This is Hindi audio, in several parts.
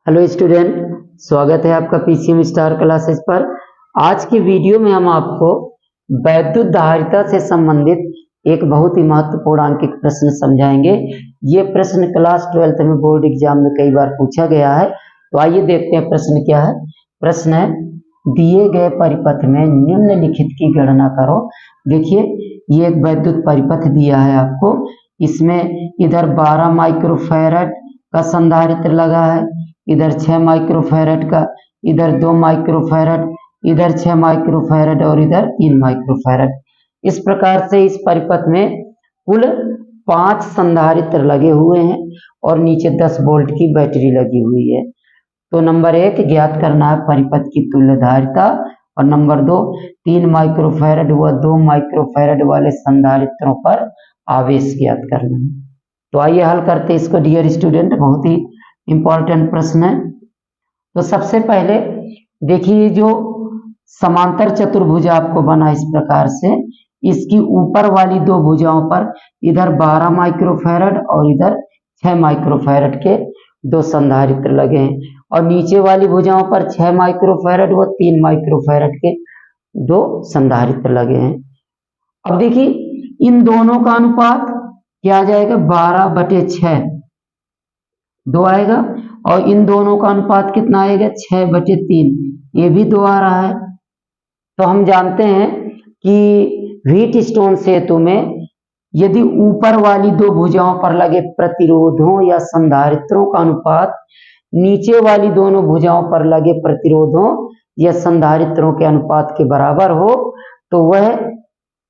हेलो स्टूडेंट, स्वागत है आपका पीसीएम स्टार क्लासेस पर। आज की वीडियो में हम आपको वैद्युत धारिता से संबंधित एक बहुत ही महत्वपूर्ण आंकिक प्रश्न समझाएंगे। ये प्रश्न क्लास 12th में बोर्ड एग्जाम में कई बार पूछा गया है। तो आइए देखते हैं प्रश्न क्या है। प्रश्न है, दिए गए परिपथ में निम्नलिखित की गणना करो। देखिए, ये एक वैद्युत परिपथ दिया है आपको। इसमें इधर 12 माइक्रोफैरड का संधारित्र लगा है, इधर 6 माइक्रोफैरड का, इधर 2 माइक्रोफैरड, इधर 6 माइक्रोफैरड और इधर 3 माइक्रोफैरड। इस प्रकार से इस परिपथ में कुल 5 संधारित्र लगे हुए हैं और नीचे 10 वोल्ट की बैटरी लगी हुई है। तो नंबर 1 ज्ञात करना है परिपथ की तुल्य धारिता, और नंबर 2 3 माइक्रोफैरड व 2 माइक्रोफैरड वाले संधारित्रों पर आवेश ज्ञात करना है। तो आइए हल करते हैं इसको डियर स्टूडेंट, बहुत ही इंपॉर्टेंट प्रश्न है। तो सबसे पहले देखिए, जो समांतर चतुर्भुज आपको बना इस प्रकार से, इसकी ऊपर वाली दो भुजाओं पर इधर 12 माइक्रोफैरड और इधर 6 माइक्रोफैरड के दो संधारित्र लगे हैं, और नीचे वाली भुजाओं पर 6 माइक्रोफैरड व 3 माइक्रोफैरड के दो संधारित्र लगे हैं। अब देखिए, इन दोनों का अनुपात क्या आ जाएगा, 12/6 2 आएगा, और इन दोनों का अनुपात कितना आएगा, 6/3, ये भी 2 आ रहा है। तो हम जानते हैं कि व्हीटस्टोन सेतु में यदि ऊपर वाली दो भुजाओं पर लगे प्रतिरोधों या संधारित्रों का अनुपात नीचे वाली दोनों भुजाओं पर लगे प्रतिरोधों या संधारित्रों के अनुपात के बराबर हो, तो वह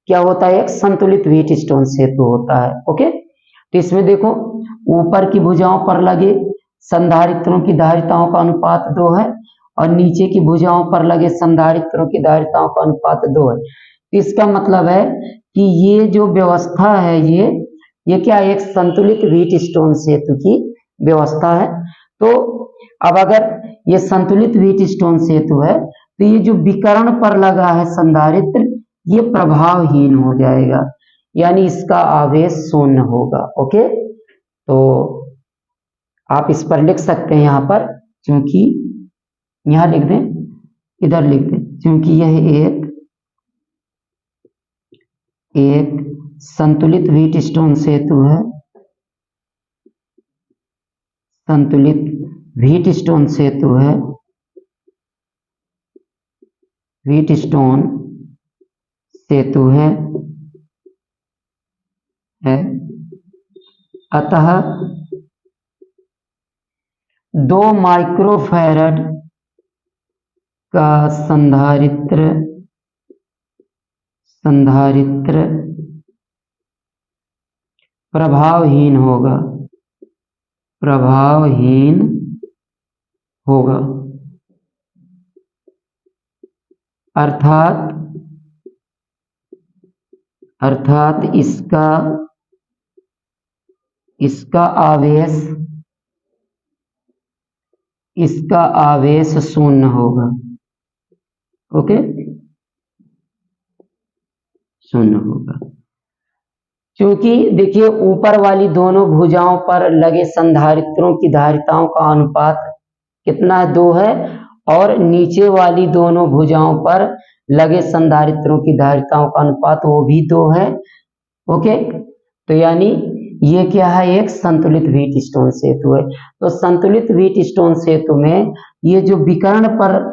क्या होता है, एक संतुलित व्हीटस्टोन सेतु होता है। ओके, तो इसमें देखो, ऊपर की भुजाओं पर लगे संधारित्रों की धारिताओं का अनुपात 2 है, और नीचे की भुजाओं पर लगे संधारित्रों की धारिताओं का अनुपात 2 है। इसका मतलब है कि ये जो व्यवस्था है, ये क्या, एक संतुलित व्हीटस्टोन सेतु की व्यवस्था है। तो अब अगर ये संतुलित व्हीटस्टोन सेतु है, तो ये जो विकर्ण पर लगा है संधारित्र, ये प्रभावहीन हो जाएगा, यानी इसका आवेश शून्य होगा। ओके, तो आप इस पर लिख सकते हैं यहाँ पर, क्योंकि यहाँ लिख दें, इधर लिख दें, क्योंकि यह एक संतुलित व्हीटस्टोन सेतु है, संतुलित व्हीटस्टोन सेतु है, व्हीटस्टोन सेतु है, अतः 2 माइक्रोफैरड का संधारित्र प्रभावहीन होगा, अर्थात इसका आवेश शून्य होगा। ओके, शून्य होगा, क्योंकि देखिए, ऊपर वाली दोनों भुजाओं पर लगे संधारित्रों की धारिताओं का अनुपात कितना है, 2 है, और नीचे वाली दोनों भुजाओं पर लगे संधारित्रों की धारिताओं का अनुपात वो भी 2 है। ओके, तो यानी ये क्या है, एक संतुलित व्हीटस्टोन सेतु है। तो संतुलित व्हीटस्टोन सेतु में ये जो विकर्ण पर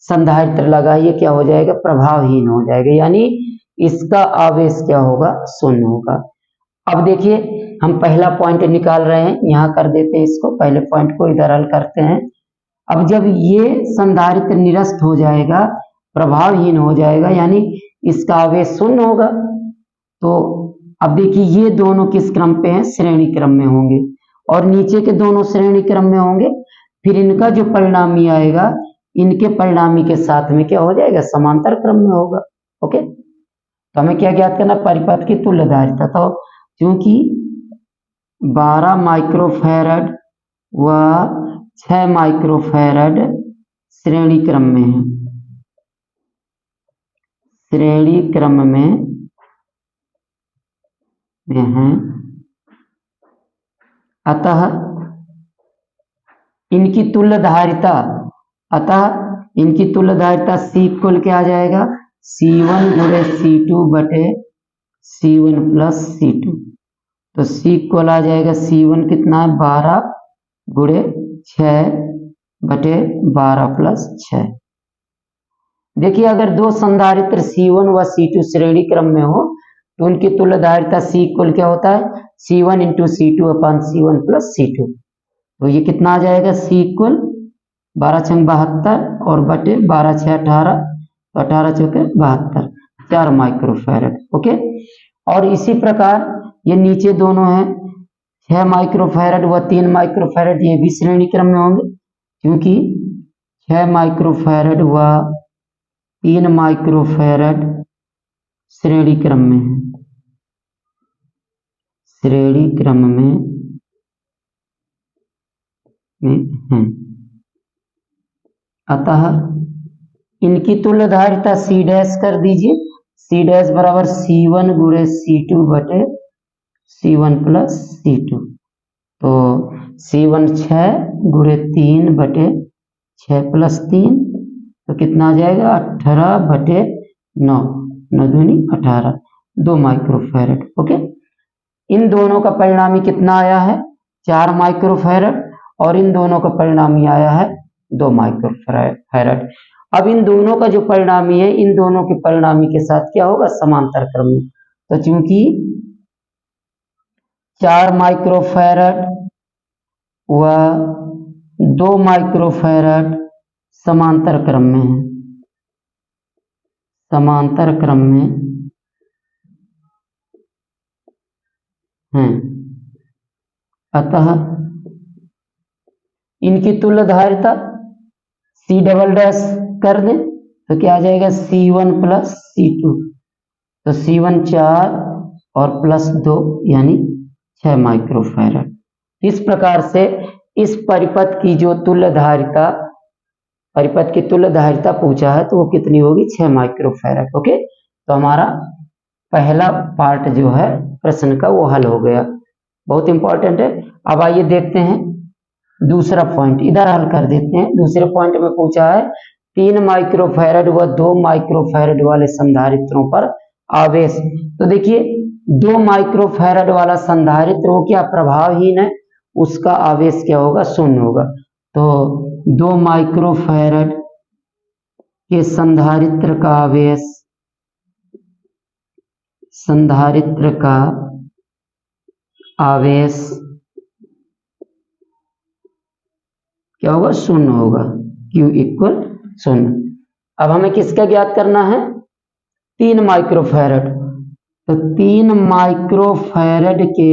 संधारित्र लगा, ये क्या हो जाएगा, प्रभावहीन हो जाएगा, यानी इसका आवेश क्या होगा, शून्य होगा। अब देखिए, हम पहला पॉइंट निकाल रहे हैं, यहाँ कर देते हैं इसको, पहले पॉइंट को इधर हल करते हैं। अब जब ये संधारित्र निरस्त हो जाएगा, प्रभावहीन हो जाएगा, यानी इसका आवेश शून्य होगा। तो अब देखिए, ये दोनों किस क्रम पे हैं, श्रेणी क्रम में होंगे, और नीचे के दोनों श्रेणी क्रम में होंगे। फिर इनका जो परिणामी आएगा, इनके परिणामी के साथ में क्या हो जाएगा, समांतर क्रम में होगा। ओके, तो हमें क्या ज्ञात करना, परिपथ की तुल्य धारिता। तो क्योंकि 12 माइक्रोफैरड व 6 माइक्रोफैरड श्रेणी क्रम में है, श्रेणी क्रम में हैं, अतः इनकी तुल्य धारिता, अतः इनकी तुल्य धारिता C इक्वल क्या आ जाएगा, C1 गुणे C2 बटे C1 प्लस C2। तो C इक्वल आ जाएगा C1 कितना है 12 गुणे 6 बटे 12 प्लस 6। देखिए अगर दो संधारित्र C1 व C2 श्रेणी क्रम में हो तो उनकी तुल्य धारिता C इक्वल क्या होता है, C1 इंटू C2 अपन C1 प्लस C2। तो ये कितना आ जाएगा C इक्वल 12 छंग 72 और बटे 12 6 18, तो 18 चौके 72, 4 माइक्रोफैरड। ओके, और इसी प्रकार ये नीचे दोनों हैं 6 माइक्रोफैरड व 3 माइक्रोफैरड, ये भी श्रेणी क्रम में होंगे क्योंकि 6 माइक्रोफैरड व 3 माइक्रोफैरड श्रेणी क्रम में है, श्रेणी क्रम में हैं। अतः इनकी तुल्य धारिता C डैश कर दीजिए, C डैश बराबर C1 गुणे C2 बटे C1 प्लस C2। तो C1 6 गुणे 3 बटे 6 प्लस 3, तो कितना आ जाएगा 18 बटे 9, 9 दूनी 18, 2 माइक्रोफैरड। ओके, इन दोनों का परिणामी कितना आया है 4 माइक्रोफैरड और इन दोनों का परिणामी आया है 2 माइक्रोफैरड। अब इन दोनों का जो परिणामी है, इन दोनों के परिणामी के साथ क्या होगा, समांतर क्रम में। तो चूंकि 4 माइक्रोफैरड व 2 माइक्रोफैरड समांतर क्रम में है, समांतर क्रम में हैं, अतः इनकी तुल्य धारिता C डबल डैश कर दें तो क्या आ जाएगा C1 प्लस C2। तो C1 4 और प्लस 2 यानी 6 माइक्रोफैरड। इस प्रकार से इस परिपथ की जो तुल्य धारिता, परिपथ की तुल्य धारिता पूछा है तो वो कितनी होगी 6 माइक्रोफैरड। ओके, तो हमारा पहला पार्ट जो है प्रश्न का वो हल हो गया, बहुत इंपॉर्टेंट है। अब आइए देखते हैं दूसरा पॉइंट, इधर हल कर देते हैं। दूसरे पॉइंट में पूछा है 3 माइक्रोफैरड व 2 माइक्रोफैरड वाले संधारित्रों पर आवेश। तो देखिए 2 माइक्रोफैरड वाला संधारित्र वो क्या प्रभावहीन है, उसका आवेश क्या होगा, शून्य होगा। तो 2 माइक्रोफैरड के संधारित्र का आवेश, संधारित्र का आवेश क्या होगा, शून्य होगा, Q इक्वल 0। अब हमें किसका ज्ञात करना है, 3 माइक्रोफैरड। तो 3 माइक्रोफैरड के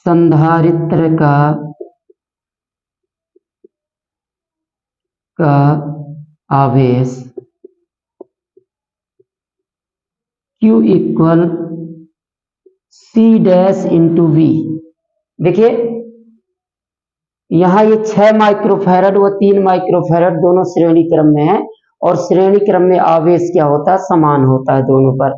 संधारित्र का आवेश Q equal C dash into V। देखिए यहाँ ये 6 माइक्रोफैरड व 3 माइक्रोफैरड दोनों श्रेणी क्रम में है और श्रेणी क्रम में आवेश क्या होता है, समान होता है दोनों पर।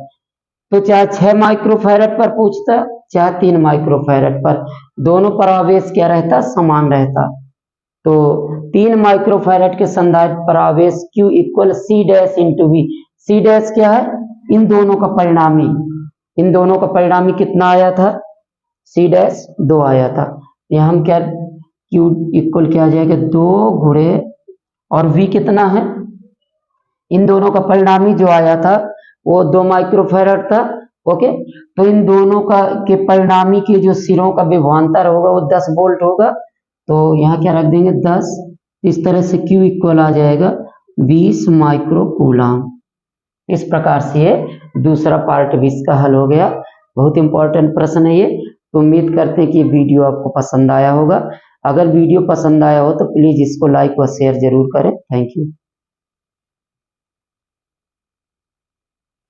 तो चाहे 6 माइक्रोफैरड पर पूछता चाहे 3 माइक्रोफैरड पर, दोनों पर आवेश क्या रहता, समान रहता। तो 3 माइक्रोफैरड के संधारित्र पर आवेश Q equal C dash into V। C dash क्या है, इन दोनों का परिणामी, इन दोनों का परिणामी कितना आया था, C डैश 2 आया था। यहाँ हम क्या Q इक्वल क्या आ जाएगा 2 गुणे और V कितना है, इन दोनों का परिणामी जो आया था वो 2 माइक्रोफैरड था। ओके, तो इन दोनों का के परिणामी के जो सिरों का विभवांतर होगा वो 10 वोल्ट होगा। तो यहाँ क्या रख देंगे 10, इस तरह से Q इक्वल आ जाएगा 20 माइक्रो कूलम। इस प्रकार से ये दूसरा पार्ट भी इसका हल हो गया। बहुत इंपॉर्टेंट प्रश्न है ये। तो उम्मीद करते हैं कि वीडियो आपको पसंद आया होगा। अगर वीडियो पसंद आया हो तो प्लीज इसको लाइक व शेयर जरूर करें। Thank you.